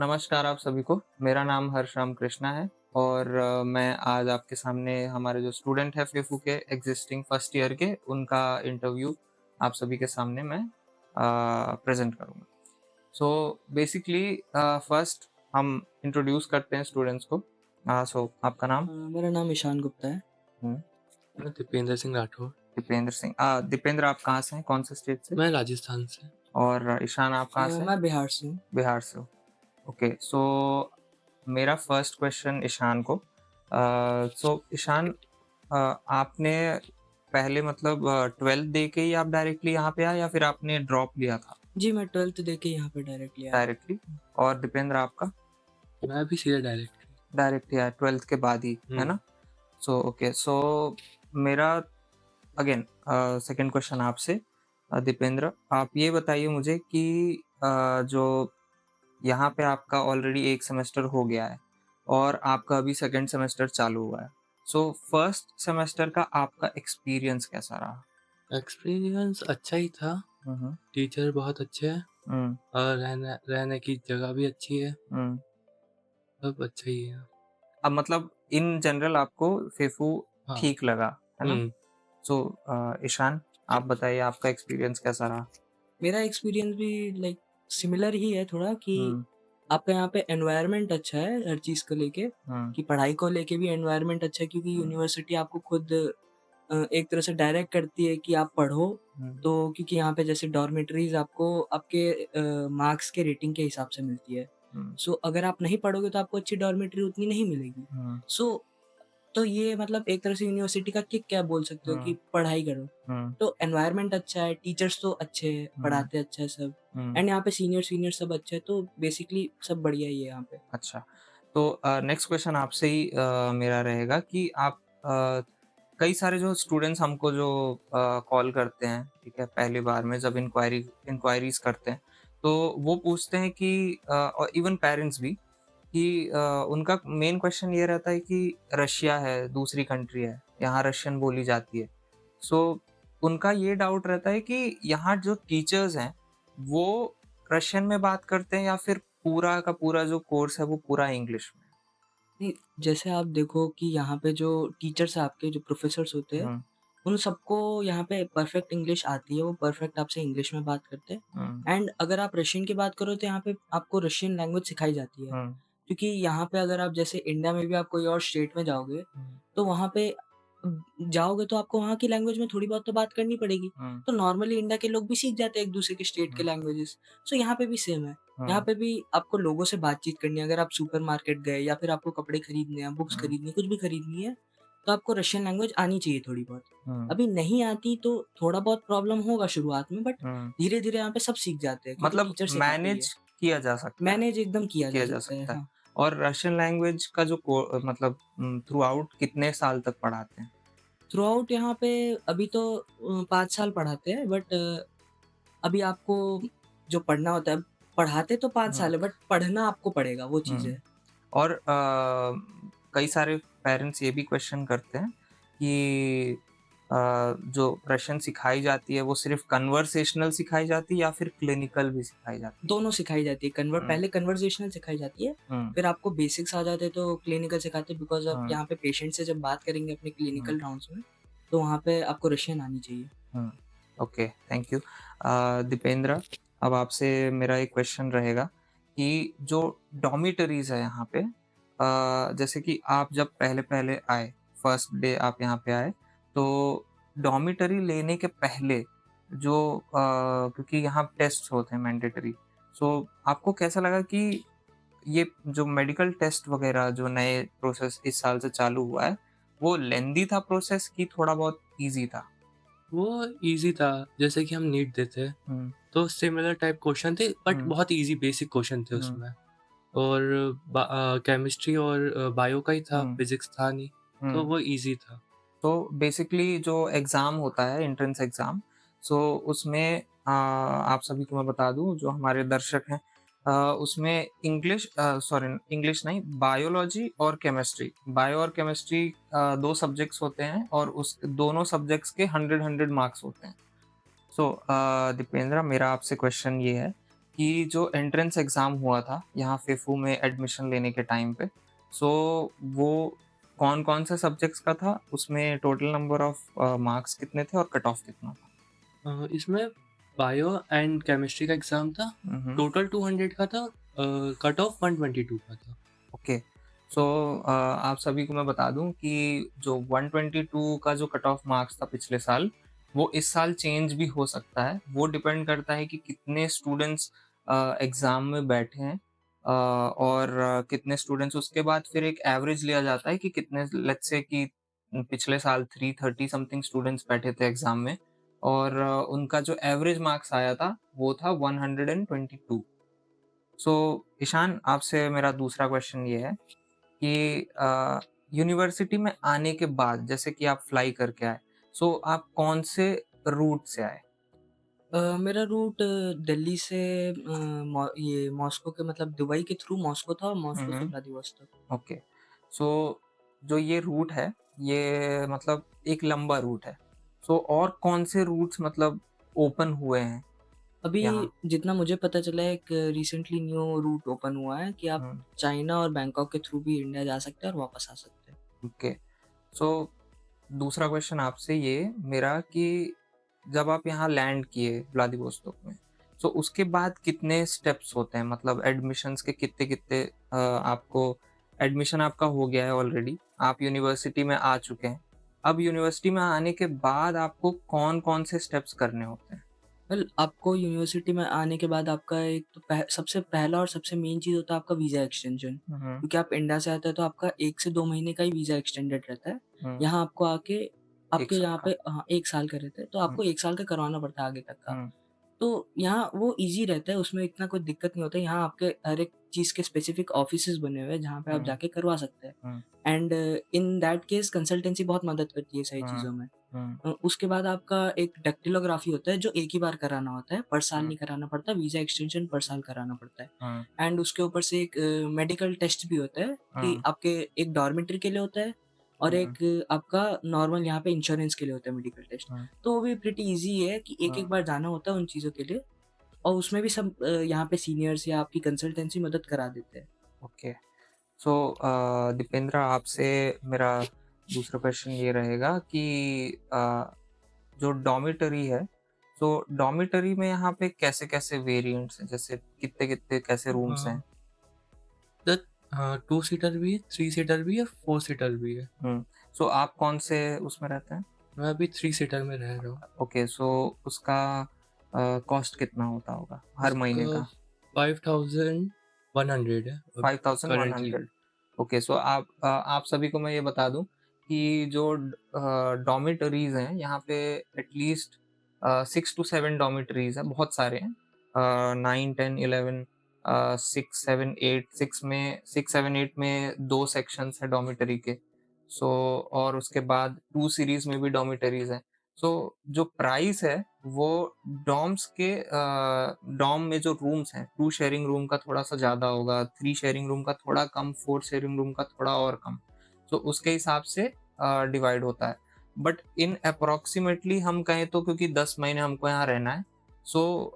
नमस्कार आप सभी को। मेरा नाम हर्ष राम कृष्णा है और मैं आज आपके सामने हमारे जो स्टूडेंट है फेफू के एग्जिस्टिंग फर्स्ट ईयर के उनका इंटरव्यू आप सभी के सामने मैं प्रेजेंट करूँगा। सो बेसिकली फर्स्ट हम इंट्रोड्यूस करते हैं स्टूडेंट्स को। सो आपका नाम? मेरा नाम ईशान गुप्ता है। हम्म, मैं दीपेंद्र सिंह राठौर। दीपेंद्र सिंह। दीपेंद्र आप कहाँ से हैं, कौन से स्टेट से? मैं राजस्थान से। और ईशान आप कहाँ से हैं? मैं बिहार से हूँ। बिहार से हो। ओके, सो मेरा फर्स्ट क्वेश्चन ईशान को। सो ईशान, आपने पहले मतलब 12th दे के ही आप डायरेक्टली यहाँ पे आए या फिर आपने ड्रॉप लिया था जी, मैं 12th देके यहाँ पे डायरेक्टली आया। डायरेक्टली? और दीपेंद्र आपका? मैं भी सीधा डायरेक्ट। डायरेक्टली आया 12th के बाद ही, है ना? सो ओके, सो मेरा अगेन सेकंड क्वेश्चन आपसे। दीपेंद्र, आप ये बताइए मुझे कि जो यहाँ पे आपका ऑलरेडी एक सेमेस्टर हो गया है और आपका अभी सेकंड सेमेस्टर चालू हुआ है। सो फर्स्ट सेमेस्टर का आपका एक्सपीरियंस कैसा रहा? एक्सपीरियंस अच्छा ही था। हम्म टीचर बहुत अच्छे हैं हम्म और रहने की जगह भी अच्छी है। हम्म। सब अच्छा ही है। अब मतलब इन जनरल आपको फेफू हाँ। ठीक लगा, है ना? हम्म। सो ईशान, आप बताइए आपका एक्सपीरियंस कैसा रहा? मेरा एक्सपीरियंस भी लाइक सिमिलर ही है थोड़ा कि हम्म आपका यहाँ पे एनवायरनमेंट अच्छा है हर चीज़ को लेके, हम्म कि पढ़ाई को लेके भी एनवायरनमेंट अच्छा है क्योंकि यूनिवर्सिटी आपको खुद एक तरह से डायरेक्ट करती है कि आप पढ़ो। हम्म तो क्योंकि यहाँ पे जैसे डॉर्मेटरीज आपको आपके मार्क्स के रेटिंग के हिसाब से मिलती है। हम्म सो अगर आप नहीं पढ़ोगे तो आपको अच्छी डॉर्मेटरी उतनी नहीं मिलेगी। हम्म सो तो ये मतलब एक तरह से यूनिवर्सिटी का किक क्या बोल सकते हो कि पढ़ाई करो। हम्म तो एनवायरनमेंट अच्छा है, टीचर्स तो अच्छे हैं, हम्म पढ़ाते अच्छा है सब, हम्म। एंड यहाँ पे सीनियर सब अच्छे हैं, तो बेसिकली सब बढ़िया ही है यहाँ पे। अच्छा, तो नेक्स्ट क्वेश्चन आपसे ही मेरा रहेगा कि आप कई सारे जो स्टूडेंट्स हमको जो कॉल करते हैं, ठीक है, पहली बार में जब इंक्वायरीज करते हैं, तो वो पूछते हैं कि और इवन पेरेंट्स भी कि उनका मेन क्वेश्चन ये रहता है कि रशिया है, दूसरी कंट्री है, यहाँ रशियन बोली जाती है। सो उनका ये डाउट रहता है कि यहाँ जो टीचर्स हैं वो रशियन में बात करते हैं या फिर पूरा का पूरा जो कोर्स है वो पूरा इंग्लिश में? नहीं, जैसे आप देखो कि यहाँ पे जो टीचर्स हैं आपके जो प्रोफेसर्स होते हैं, हम्म उन सबको यहाँ पे परफेक्ट इंग्लिश आती है, वो परफेक्ट आपसे इंग्लिश में बात करते हम्म हैं। एंड अगर आप रशियन की बात करो तो यहाँ पे आपको रशियन लैंग्वेज सिखाई जाती है। हम्म क्योंकि यहाँ पे अगर आप जैसे इंडिया में भी आप कोई और स्टेट में जाओगे, हम्म तो वहाँ पे जाओगे तो आपको वहाँ की लैंग्वेज में थोड़ी बहुत तो बात करनी पड़ेगी। हम्म तो नॉर्मली इंडिया के लोग भी सीख जाते हैं एक-दूसरे के स्टेट के हम्म लैंग्वेजेस। सो यहाँ पे भी सेम है। यहाँ हम्म पे भी आपको लोगों से बातचीत करनी है, अगर आप सुपरमार्केट गए या फिर आपको कपड़े खरीदने हैं, बुक्स हम्म खरीदनी है, कुछ भी खरीदनी है, तो आपको रशियन लैंग्वेज आनी चाहिए थोड़ी बहुत। हम्म अभी नहीं आती तो थोड़ा बहुत प्रॉब्लम होगा शुरुआत में, बट हम्म। धीरे-धीरे यहाँ पे सब सीख जाते हैं क्योंकि मतलब टीचर सिखाते ही है। मैनेज किया जा सकता है? मैनेज एकदम किया जा किया जा सकता है, सकता है। हाँ। और रशियन लैंग्वेज का जो मतलब थ्रू आउट कितने साल तक पढ़ाते हैं? थ्रू आउट यहाँ पे अभी तो 5 साल पढ़ाते हैं, बट अभी आपको जो पढ़ना होता है, पढ़ाते तो 5 हम्म साल है बट पढ़ना आपको पड़ेगा, वो चीज़ हम्म। है। और कई सारे पेरेंट्स ये भी क्वेश्चन करते हैं कि जो रशियन सिखाई जाती है वो सिर्फ कन्वर्सेशनल सिखाई जाती है या फिर क्लिनिकल भी सिखाई जाती दोनों सिखाई जाती है, है? पहले कन्वर्सेशनल सिखाई जाती है, हुँ, फिर आपको बेसिक्स आ जाते हैं तो क्लिनिकल सिखाते हैं, बिकॉज़ आप हुँ, यहाँ पे पेशेंट से जब बात करेंगे अपने हुँ, क्लिनिकल राउंड्स में, तो वहाँ पे आपको रशियन आनी चाहिए। हुँ। Okay, thank you. दीपेंद्र, अब आपसे मेरा एक क्वेश्चन रहेगा कि जो डॉर्मिटरीज़ है यहाँ पे, जैसे कि आप जब पहले-पहले आए, फर्स्ट डे आप यहाँ पे आए, तो डॉर्मिटरी लेने के पहले जो क्योंकि यहाँ टेस्ट्स होते हैं मैंडेटरी, सो आपको कैसा लगा कि ये जो मेडिकल टेस्ट वगैरह जो नए प्रोसेस इस साल से चालू हुआ है, वो लेंदी था प्रोसेस कि थोड़ा बहुत ईज़ी था? वो इजी था, जैसे कि हम नीट देते हैं हुँ, तो सिमिलर टाइप क्वेश्चन थे, बट हुँ, बहुत इजी बेसिक क्वेश्चन थे हुँ, उसमें। और केमिस्ट्री और बायो का ही था, हुँ, फिजिक्स था नहीं। तो हुँ। वो इजी था। तो बेसिकली जो एग्ज़ाम होता है एंट्रेंस एग्ज़ाम, सो उसमें आप सभी को मैं बता दूँ जो हमारे दर्शक हैं, उसमें इंग्लिश नहीं, बायोलॉजी और केमिस्ट्री, बायो और केमिस्ट्री 2 सब्जेक्ट्स होते हैं और उस दोनों सब्जेक्ट्स के 100 मार्क्स होते हैं। सो दीपेंद्र, मेरा आपसे क्वेश्चन ये है कि जो एंट्रेंस एग्ज़ाम हुआ था यहाँ फ़िफ़ू में एडमिशन लेने के टाइम पे, सो वो कौन-कौन से सब्जेक्ट्स का था? उसमें टोटल नंबर ऑफ मार्क्स कितने थे और कट ऑफ कितना था? इसमें बायो एंड केमिस्ट्री का एग्ज़ाम था। हुँ, हुँ। टोटल 200 का था, कट ऑफ 122 का था। ओके। सो आप सभी को मैं बता दूँ कि जो 122 का जो कट ऑफ मार्क्स था पिछले साल, वो इस साल चेंज भी हो सकता है। वो डिपेंड करता है कि कितने स्टूडेंट्स एग्ज़ाम में बैठे हैं और कितने स्टूडेंट्स उसके बाद फिर एक एवरेज लिया जाता है कि कितने लेट्स से कि पिछले साल 330 समथिंग स्टूडेंट्स बैठे थे एग्ज़ाम में और उनका जो एवरेज मार्क्स आया था, वो था 122। सो ईशान, आपसे मेरा दूसरा क्वेश्चन ये है कि यूनिवर्सिटी में आने के बाद जैसे कि आप फ्लाई करके आए, सो आप कौन से रूट से आए? मेरा रूट दिल्ली से ये मॉस्को के मतलब दुबई के थ्रू मॉस्को था और हुँ, मॉस्को से हुँ। व्लादिवोस्तोक। ओके। सो जो ये रूट है, ये मतलब एक लंबा रूट है। सो और कौन से रूट्स मतलब ओपन हुए हैं अभी यहाँ? जितना मुझे पता चला है एक रिसेंटली न्यू रूट ओपन हुआ है कि आप हुँ, चाइना और बैंकॉक के थ्रू भी इंडिया जा सकते हैं और वापस आ सकते हैं। ओके। सो दूसरा क्वेश्चन आपसे ये मेरा कि जब आप यहाँ लैंड किए व्लादिवोस्तोक में, सो उसके बाद कितने स्टेप्स होते हैं? मतलब एडमिशन्स के कितने-कितने आपको एडमिशन आपका हो गया है ऑलरेडी, आप यूनिवर्सिटी में आ चुके हैं। अब यूनिवर्सिटी में आने के बाद आपको कौन-कौन से स्टेप्स करने होते हैं? वेल आपको यूनिवर्सिटी में आने के बाद आपका एक तो सबसे पहला और सबसे मेन चीज़ होता है आपका वीज़ा एक्सटेंशन। हुँ, हुँ, क्योंकि आप इंडिया से आते हैं तो आपका 1 से 2 महीने का ही वीज़ा एक्सटेंडेड रहता है। हुँ, यहाँ आपको आके 1 आपके साल यहाँ का। पे हाँ, 1 साल का रहता है तो हुँ, आपको 1 साल का करवाना पड़ता है आगे तक का। हुँ, तो यहाँ वो ईज़ी रहता है, उसमें इतना कोई दिक्कत नहीं होता है। यहाँ आपके हर एक चीज़ के स्पेसिफ़िक ऑफ़िसेज़ बने हुए हैं, जहाँ पे आप हुँ, जाके करवा सकते हैं। हुँ, and in that case consultancy बहुत मदद करती है सारी हुँ, चीज़ों में। हुँ, उसके बाद आपका एक डैक्टिलोग्राफी होता है, जो एक ही बार कराना होता है, पर साल हुँ, नहीं कराना पड़ता, वीज़ा एक्सटेंशन पर साल कराना पड़ता है। हुँ, एंड उसके ऊपर से एक मेडिकल टेस्ट भी होता है कि हुँ, आपके एक डॉर्मेट्री के लिए होता है और हुँ, एक आपका नॉर्मल यहाँ पे इंश्योरेंस के लिए होता है मेडिकल टेस्ट। हुँ, तो वो भी प्रिटी ईज़ी है कि एक-एक हुँ, बार जाना होता है उन चीज़ों के लिए और उसमें भी सब यहाँ पे सीनियर्स या आपकी कंसल्टेंसी मदद करा देते हैं। ओके। सो दीपेंद्र, आपसे मेरा दूसरा क्वेश्चन ये रहेगा कि जो डॉर्मिटरी है, सो डॉर्मिटरी में यहाँ पे कैसे-कैसे वेरिएंट्स हैं? जैसे कितने-कितने कैसे रूम्स हैं? हाँ, द 2 सीटर भी है, 3 सीटर भी है, 4 सीटर भी है। हुँ, सो आप कौन से उसमें रहते हैं? मैं अभी 3 सीटर में रह रहा हूँ। ओके, सो उसका कॉस्ट कितना होता होगा हर महीने उसका का? 5100 है अब करंटली। 5100। ओके, सो आप सभी को मैं ये बता दूँ कि जो डॉर्मिटरीज़ हैं यहाँ पे एटलीस्ट 6 टू 7 डॉर्मिटरीज़ हैं, बहुत सारे हैं। 9, 10, 11 6, 7, 8 6, 7, 8 में 2 सेक्शंस हैं डॉर्मिटरी के। सो और उसके बाद 2 सीरीज़ में भी डॉर्मिटरीज़ हैं। सो जो प्राइस है वो डॉर्म्स के डॉर्म में जो रूम्स हैं, 2 शेयरिंग रूम का थोड़ा-सा ज़्यादा होगा, 3 शेयरिंग रूम का थोड़ा कम, 4 शेयरिंग रूम का थोड़ा और कम। तो उसके हिसाब से डिवाइड होता है। बट इन अप्रॉक्सिमेटली हम कहें तो क्योंकि 10 महीने हमको यहाँ रहना है, so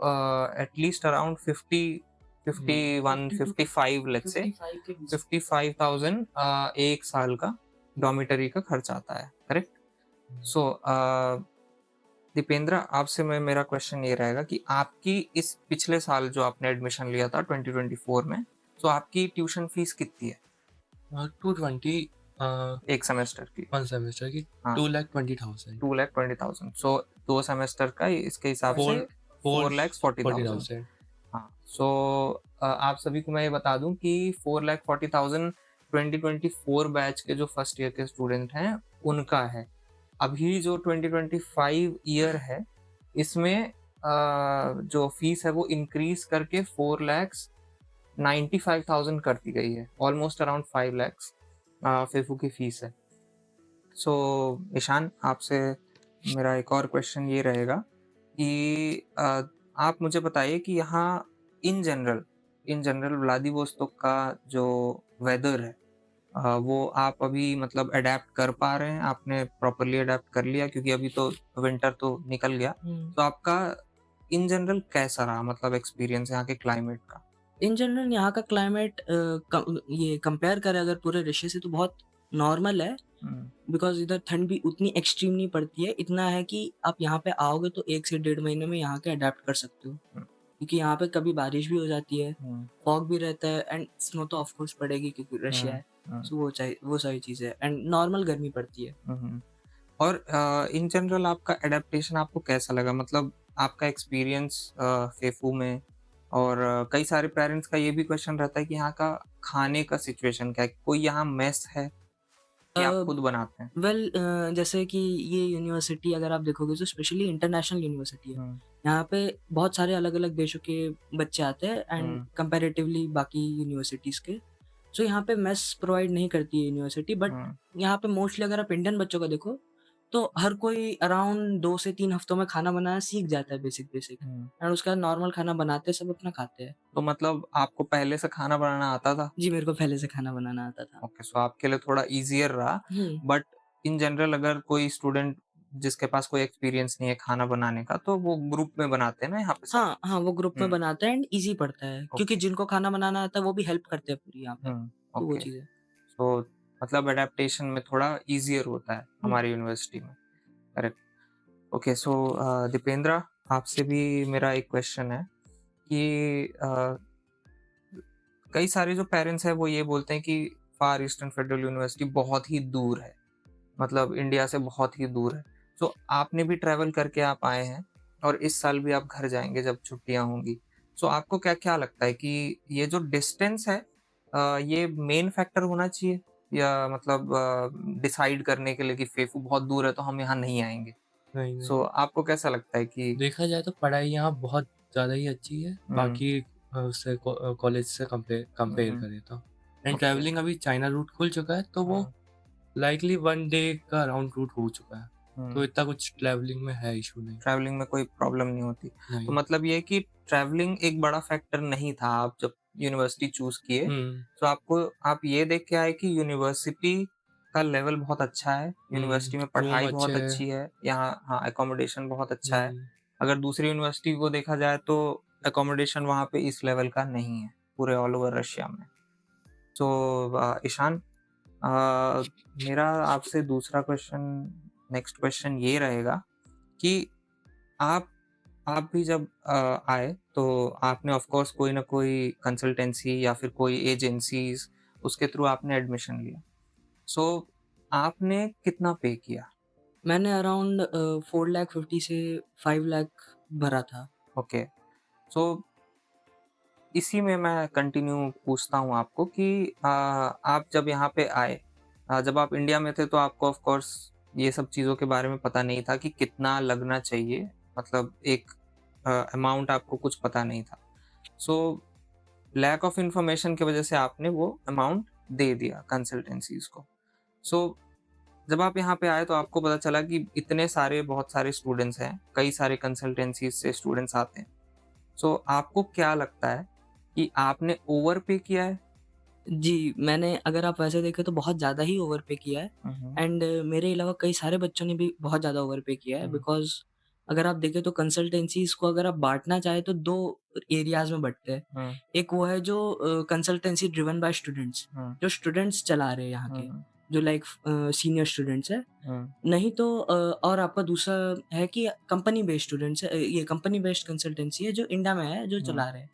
at least around 50, hmm, 51, 50 to 55 let's say 55 के बीच। 55,000 1 साल का डॉर्मिटरी का खर्च आता है, करेक्ट? हुँ। सो दीपेंद्र, आपसे मैं मेरा क्वेश्चन ये रहेगा कि आपकी इस पिछले साल जो आपने एडमिशन लिया था 2024 में, तो आपकी ट्यूशन फीस कितनी है 220 एक सेमेस्टर की? 1 सेमेस्टर की हाँ, 2,20,000 2,20,000। सो 2 सेमेस्टर का इसके हिसाब से 4 4 4,40,000। 40,000 हाँ, सो आप सभी को मैं ये बता दूं कि 4,40,000 2024 बैच के जो फर्स्ट ईयर के स्टूडेंट हैं उनका है। अभी जो 2025 ईयर है इसमें जो फीस है वो इंक्रीज करके 4,95,000 कर दी गई है, ऑलमोस्ट अराउंड 5 लैक्स फीफू की फीस है। सो ईशान, आपसे मेरा एक और क्वेश्चन ये रहेगा कि आप मुझे बताइए कि यहाँ इन जनरल व्लादिवोस्तोक का जो वेदर है, वो आप अभी मतलब अडेप्ट कर पा रहे हैं? आपने प्रॉपर्ली अडेप्ट कर लिया? क्योंकि अभी तो विंटर तो निकल गया। हुँ। तो आपका इन जनरल कैसा रहा मतलब एक्सपीरियंस यहाँ के क्लाइमेट का? इन जनरल यहाँ का क्लाइमेट ये कंपेयर करें अगर पूरे रशिया से तो बहुत नॉर्मल है, हुँ, बिकॉज़ इधर ठंड भी उतनी एक्सट्रीम नहीं पड़ती है। इतना है कि आप यहाँ पे आओगे तो 1 से डेढ़ महीने में यहाँ के अडैप्ट कर सकते हो। हुँ, क्योंकि यहाँ पे कभी बारिश भी हो जाती है, हुँ, फॉग भी रहता है एंड स्नो तो ऑफ कोर्स पड़ेगी क्योंकि रशिया हुँ, है। हुँ, सो वो सारी चीज़ें हैं एंड नॉर्मल गर्मी पड़ती है। हुँ, हुँ। और इन जनरल आपका एडेप्टेशन आपको कैसा लगा? मतलब आपका एक्सपीरियंस फेफू में और कई सारे पेरेंट्स का ये भी क्वेश्चन रहता है कि यहाँ का खाने का सिचुएशन क्या है? कोई यहाँ मेस है अ, कि आप खुद बनाते हैं? जैसे कि ये यूनिवर्सिटी अगर आप देखोगे तो स्पेशली इंटरनेशनल यूनिवर्सिटी है। हुँ, यहाँ पे बहुत सारे अलग-अलग देशों के बच्चे आते हैं एंड हुँ, कंपैरेटिवली बाकी यूनिवर्सिटीज़ के। सो यहाँ पे मेस प्रोवाइड नहीं करती है यूनिवर्सिटी, बट हुँ, यहाँ पे मोस्टली अगर आप इंडियन बच्चों को देखो तो हर कोई अराउंड 2 से 3 हफ्तों में खाना बनाना सीख जाता है, बेसिक हुँ। एंड उसके बाद नॉर्मल खाना बनाते हैं, सब अपना खाते हैं। तो मतलब आपको पहले से खाना बनाना आता था? जी, मेरे को पहले से खाना बनाना आता था। ओके, सो आपके लिए थोड़ा ईज़ियर रहा। हुँ। बट इन जनरल अगर कोई स्टूडेंट जिसके पास कोई एक्सपीरियंस नहीं है खाना बनाने का, तो वो ग्रुप में बनाते हैं ना यहाँ पे सब? हाँ, हाँ, वो ग्रुप में हुँ, बनाते हैं एंड ईज़ी पड़ता है क्योंकि ओके। जिनको खाना बनाना आता है वो भी हेल्प करते हैं पूरी यहाँ पे। हुँ, तो वो ओके। चीज़ है। सो मतलब एडेप्टेशन में थोड़ा ईज़ियर होता है हुँ। हमारी यूनिवर्सिटी में, करेक्ट। ओके, सो दीपेंद्रा, आपसे भी मेरा एक क्वेश्चन है कि कई सारे जो पेरेंट्स हैं वो ये बोलते हैं कि फार ईस्टर्न फेडरल यूनिवर्सिटी बहुत ही दूर है, मतलब इंडिया से बहुत ही दूर है। तो आपने भी ट्रैवल करके आप आए हैं और इस साल भी आप घर जाएँगे जब छुट्टियाँ होंगी। सो आपको क्या-क्या लगता है कि ये जो डिस्टेंस है ये मेन फैक्टर होना चाहिए या मतलब डिसाइड करने के लिए कि फेफू बहुत दूर है तो हम यहाँ नहीं आएँगे? नहीं, सो नहीं। आपको कैसा लगता है कि देखा जाए तो पढ़ाई यहाँ बहुत ज़्यादा ही अच्छी है, हुँ, बाकी उससे कॉलेज से हुँ, कंपेयर हुँ, करें तो। एंड ओके, ट्रैवलिंग अभी चाइना रूट खुल चुका है, तो वो हुँ, लाइकली 1 डे का राउंड रूट हो चुका है। तो हुँ। इतना कुछ ट्रैवलिंग में है इश्यू नहीं। ट्रैवलिंग में कोई प्रॉब्लम नहीं होती। तो नहीं। मतलब ये है कि ट्रैवलिंग एक बड़ा फैक्टर नहीं था, आप जब यूनिवर्सिटी चूज़ किए, हुँ, तो आपको आप ये देख के आए कि यूनिवर्सिटी का लेवल बहुत अच्छा है, हुँ, यूनिवर्सिटी में रूम पढ़ाई अच्छे बहुत हैं। अच्छी है, यहाँ हाँ, अकोमोडेशन बहुत अच्छा है। हुँ, अगर दूसरी यूनिवर्सिटी को देखा जाए तो अकोमोडेशन वहाँ पे इस लेवल का नहीं है, पूरे ऑल ओवर रशिया में। तो ईशान, मेरा आपसे दूसरा क्वेश्चन नेक्स्ट क्वेश्चन ये रहेगा कि आप आप भी जब आए तो आपने ऑफ कोर्स कोई ना कोई कंसल्टेंसी या फिर कोई एजेंसीज उसके थ्रू आपने एडमिशन लिया। सो आपने कितना पे किया? मैंने अराउंड 4,50,000 से 5,00,000 भरा था। ओके, सो इसी में मैं कंटिन्यू पूछता हूँ आपको कि आप जब यहाँ पे आए, जब आप इंडिया में थे तो आपको ऑफ कोर्स ये सब चीज़ों के बारे में पता नहीं था कि कितना लगना चाहिए, मतलब एक अमाउंट आपको कुछ पता नहीं था। सो लैक ऑफ इन्फॉर्मेशन की वजह से आपने वो अमाउंट दे दिया कंसल्टेंसीज को। सो जब आप यहाँ पे आए तो आपको पता चला कि इतने सारे बहुत सारे स्टूडेंट्स हैं, कई सारे कंसल्टेंसीज से स्टूडेंट्स आते हैं। सो आपको क्या लगता है कि आपने ओवर पे किया है? जी, मैंने अगर आप वैसे देखें तो बहुत ज़्यादा ही ओवरपे किया है हम्म, एंड मेरे अलावा कई सारे बच्चों ने भी बहुत ज़्यादा ओवरपे किया है, हम्म, बिकॉज़ अगर आप देखें तो कंसल्टेंसीज़ को अगर आप बाँटना चाहें तो 2 एरियाज़ में बँटते हैं। हम्म, एक वो है जो कंसल्टेंसी ड्रिवन बाय स्टूडेंट्स, हम्म, जो स्टूडेंट्स चला रहे हैं यहाँ के, हम्म, जो लाइक सीनियर स्टूडेंट्स हैं। हम्म, नहीं तो और आपका दूसरा है कि कंपनी बेस्ड स्टूडेंट्स है, ये कंपनी बेस्ड कंसल्टेंसी है जो इंडिया में है, जो हम्म, चला रहे हैं।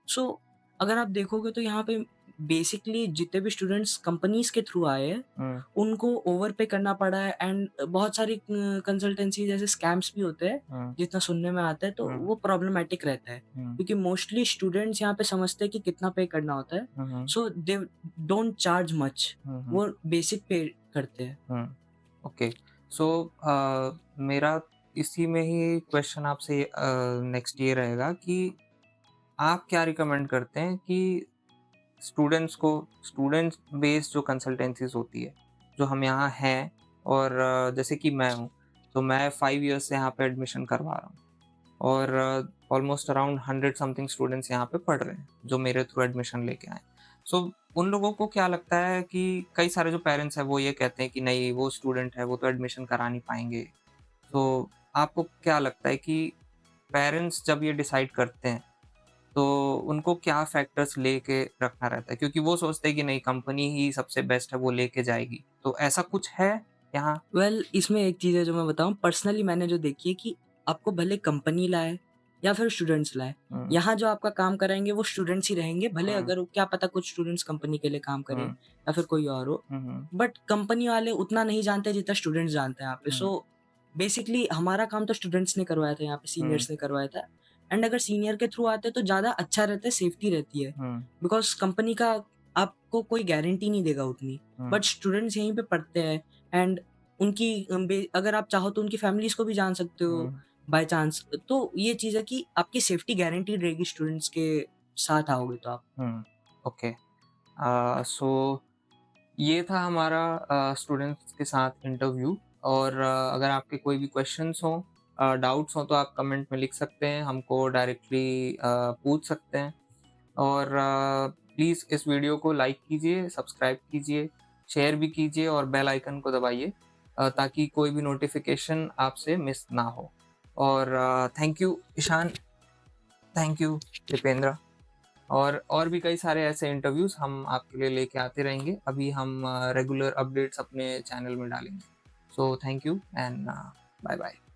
सो अगर आप देखोगे तो यहाँ पे बेसिकली जितने भी स्टूडेंट्स कंपनीज़ के थ्रू आए हैं, हम्म, उनको ओवरपे करना पड़ा है एंड बहुत सारी कंसल्टेंसी जैसे स्कैम्स भी होते हैं, हम्म, जितना सुनने में आता है, तो हम्म, वो प्रॉब्लमैटिक रहता है। हम्म, क्योंकि मोस्टली स्टूडेंट्स यहाँ पे समझते हैं कि कितना पे करना होता है, हम्म, सो दे डोंट चार्ज मच, हम्म, वो बेसिक पे करते हैं। ओके। सो मेरा इसी में ही क्वेश्चन आपसे नेक्स्ट ये रहेगा कि आप क्या रिकमेंड करते हैं कि स्टूडेंट्स को स्टूडेंट बेस्ड जो कंसल्टेंसीज होती है, जो हम यहाँ हैं और जैसे कि मैं हूँ, तो मैं 5 ईयर्स से यहाँ पे एडमिशन करवा रहा हूँ और ऑलमोस्ट अराउंड 100 समथिंग स्टूडेंट्स यहाँ पे पढ़ रहे हैं, जो मेरे थ्रू एडमिशन लेके आए। सो उन लोगों को क्या लगता है कि कई सारे जो पेरेंट्स हैं वो ये कहते हैं कि नहीं वो स्टूडेंट है, वो तो एडमिशन करा नहीं पाएँगे। तो आपको क्या लगता है कि पेरेंट्स जब ये डिसाइड करते हैं, तो उनको क्या फैक्टर्स लेके रखना रहता है? क्योंकि वो सोचते हैं कि नहीं कंपनी ही सबसे बेस्ट है, वो लेके जाएगी। तो ऐसा कुछ है यहाँ? इसमें एक चीज़ है जो मैं बताऊँ पर्सनली मैंने जो देखी है कि आपको भले कंपनी लाए या फिर स्टूडेंट्स लाए, हुँ, यहाँ जो आपका काम कराएँगे वो स्टूडेंट्स ही रहेंगे, भले हुँ, अगर क्या पता कुछ स्टूडेंट्स कंपनी के लिए काम करें हुँ, या फिर कोई और हो। हुँ, हुँ, बट कंपनी वाले उतना नहीं जानते जितना स्टूडेंट्स जानते हैं यहाँ पे। हुँ, सो बेसिकली हमारा काम तो स्टूडेंट्स ने करवाया था यहाँ पे, हुँ, सीनियर्स ने करवाया था। एंड अगर सीनियर के थ्रू आते तो ज़्यादा अच्छा रहता है, सेफ्टी रहती है। हुँ, बिकॉज़ कंपनी का आपको कोई गारंटी नहीं देगा उतनी। हुँ, बट स्टूडेंट्स यहीं पे पढ़ते हैं एंड उनकी अगर आप चाहो तो उनकी फैमिलीज़ को भी जान सकते हो हुँ, बाय चांस। तो ये चीज़ है कि आपकी सेफ्टी गारंटीड रहेगी स्टूडेंट्स के साथ आओगे तो आप। हुँ, ओके। सो ये था हमारा स्टूडेंट्स के साथ इंटरव्यू और अगर आपके कोई भी क्वेश्चंस हों, डाउट्स हों तो आप कमेंट में लिख सकते हैं, हमको डायरेक्टली पूछ सकते हैं और प्लीज़ इस वीडियो को लाइक कीजिए, सब्सक्राइब कीजिए, शेयर भी कीजिए और बेल आइकन को दबाइए ताकि कोई भी नोटिफिकेशन आपसे मिस ना हो। और thank you Ishan, thank you Dipendra. और भी कई सारे ऐसे इंटरव्यूज़ हम आपके लिए लेके आते रहेंगे। अभी हम रेगुलर अपडेट्स अपने चैनल में डालेंगे। So thank you and bye bye.